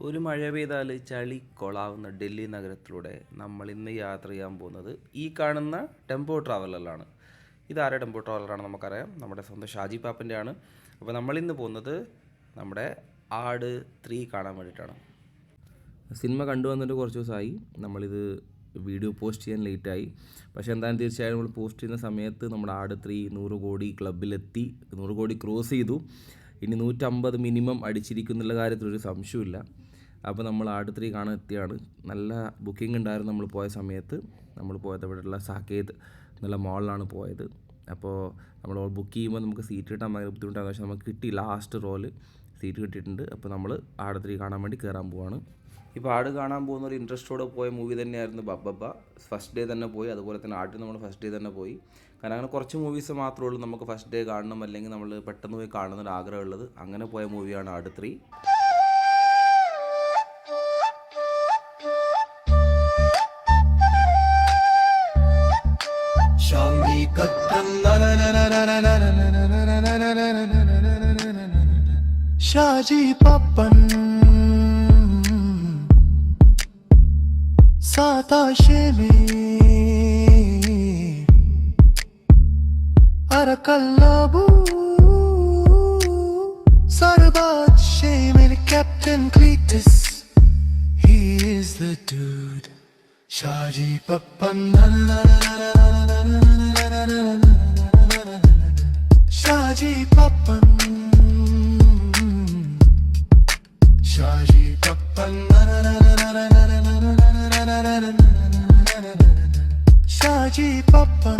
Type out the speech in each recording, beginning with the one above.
ഒരു മഴ പെയ്താൽ ചളി കൊളാവുന്ന ഡൽഹി നഗരത്തിലൂടെ നമ്മൾ ഇന്ന് യാത്ര ചെയ്യാൻ പോകുന്നത് ഈ കാണുന്ന ടെമ്പോ ട്രാവലറിലാണ്. ഇതാരുടെ ടെമ്പോ ട്രാവലറാണ് നമുക്കറിയാം, നമ്മുടെ സ്വന്തം ഷാജി പാപ്പൻ്റെ ആണ്. അപ്പോൾ നമ്മളിന്ന് പോകുന്നത് നമ്മുടെ ആട് 3 കാണാൻ വേണ്ടിയിട്ടാണ്. സിനിമ കണ്ടുവന്നിട്ട് കുറച്ച് ദിവസമായി. നമ്മളിത് വീഡിയോ പോസ്റ്റ് ചെയ്യാൻ ലേറ്റായി. പക്ഷേ എന്തായാലും തീർച്ചയായും നമ്മൾ പോസ്റ്റ് ചെയ്യുന്ന സമയത്ത് നമ്മുടെ ആട് 3 100 കോടി ക്ലബിലെത്തി, 100 കോടി ക്രോസ് ചെയ്തു. ഇനി 150 മിനിമം അടിച്ചിരിക്കുന്നുള്ള കാര്യത്തിലൊരു സംശയമില്ല. അപ്പോൾ നമ്മൾ ആട് 3 കാണാൻ എത്തിയാണ്. നല്ല ബുക്കിംഗ് ഉണ്ടായിരുന്നു. നമ്മൾ പോയ സമയത്ത് നമ്മൾ പോയത് ഇവിടെയുള്ള സാക്കേത് എന്നുള്ള മോളിലാണ് പോയത്. അപ്പോൾ നമ്മൾ ബുക്ക് ചെയ്യുമ്പോൾ നമുക്ക് സീറ്റ് കിട്ടാൻ ഭയങ്കര ബുദ്ധിമുട്ടാണ്. പക്ഷേ നമുക്ക് കിട്ടി, ലാസ്റ്റ് റോയിൽ സീറ്റ് കിട്ടിയിട്ടുണ്ട്. അപ്പോൾ നമ്മൾ ആട് 3 കാണാൻ വേണ്ടി കയറാൻ പോവാണ്. ഇപ്പോൾ ആട് കാണാൻ പോകുന്ന ഒരു ഇൻട്രസ്റ്റോടെ പോയ മൂവി തന്നെയായിരുന്നു ബബ്ബബ്ബ. ഫസ്റ്റ് ഡേ തന്നെ പോയി. അതുപോലെ തന്നെ ആട് നമ്മൾ ഫസ്റ്റ് ഡേ തന്നെ പോയി. കാരണം അങ്ങനെ കുറച്ച് മൂവീസ് മാത്രമേ ഉള്ളൂ നമുക്ക് ഫസ്റ്റ് ഡേ കാണണം, അല്ലെങ്കിൽ നമ്മൾ പെട്ടെന്ന് പോയി കാണുന്നൊരു ആഗ്രഹമുള്ളത്. അങ്ങനെ പോയ മൂവിയാണ് ആട് 3. ഷാജി പപ്പൻ സാതാശേമേ അരക്കല്ലാബു സർബാത് ഷേമിൽ captain Cletus. He is the dude. Shaji Pappan Shaji Pappan Shaji Pappan Shaji Pappan.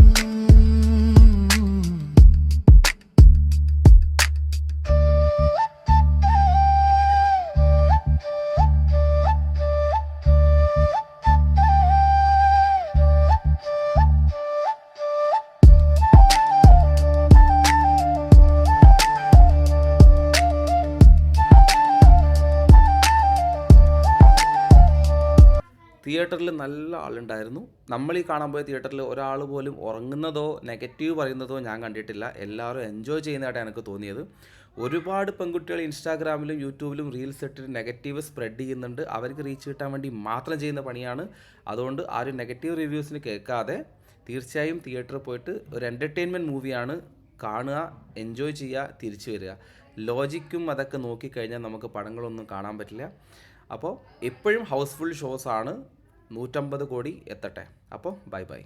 തിയേറ്ററിൽ നല്ല ആളുണ്ടായിരുന്നു. നമ്മൾ ഈ കാണാൻ പോയ തിയേറ്ററിൽ ഒരാൾ പോലും ഉറങ്ങുന്നതോ നെഗറ്റീവ് പറയുന്നതോ ഞാൻ കണ്ടിട്ടില്ല. എല്ലാവരും എൻജോയ് ചെയ്യുന്നതായിട്ടാണ് എനിക്ക് തോന്നിയത്. ഒരുപാട് പെൺകുട്ടികൾ ഇൻസ്റ്റാഗ്രാമിലും യൂട്യൂബിലും റീൽസ് ഇട്ടിട്ട് നെഗറ്റീവ് സ്പ്രെഡ് ചെയ്യുന്നുണ്ട്. അവർക്ക് റീച്ച് കിട്ടാൻ വേണ്ടി മാത്രം ചെയ്യുന്ന പണിയാണ്. അതുകൊണ്ട് ആ ഒരു നെഗറ്റീവ് റിവ്യൂസിന് കേൾക്കാതെ തീർച്ചയായും തിയേറ്ററിൽ പോയിട്ട് ഒരു എൻ്റർടൈൻമെൻറ്റ് മൂവിയാണ് കാണുക, എൻജോയ് ചെയ്യുക, തിരിച്ചു വരിക. ലോജിക്കും അതൊക്കെ നോക്കിക്കഴിഞ്ഞാൽ നമുക്ക് പടങ്ങളൊന്നും കാണാൻ പറ്റില്ല. അപ്പോൾ എപ്പോഴും ഹൗസ്ഫുൾ ഷോസാണ്. 150 കോടി എത്തട്ടെ. അപ്പോൾ ബൈ ബൈ.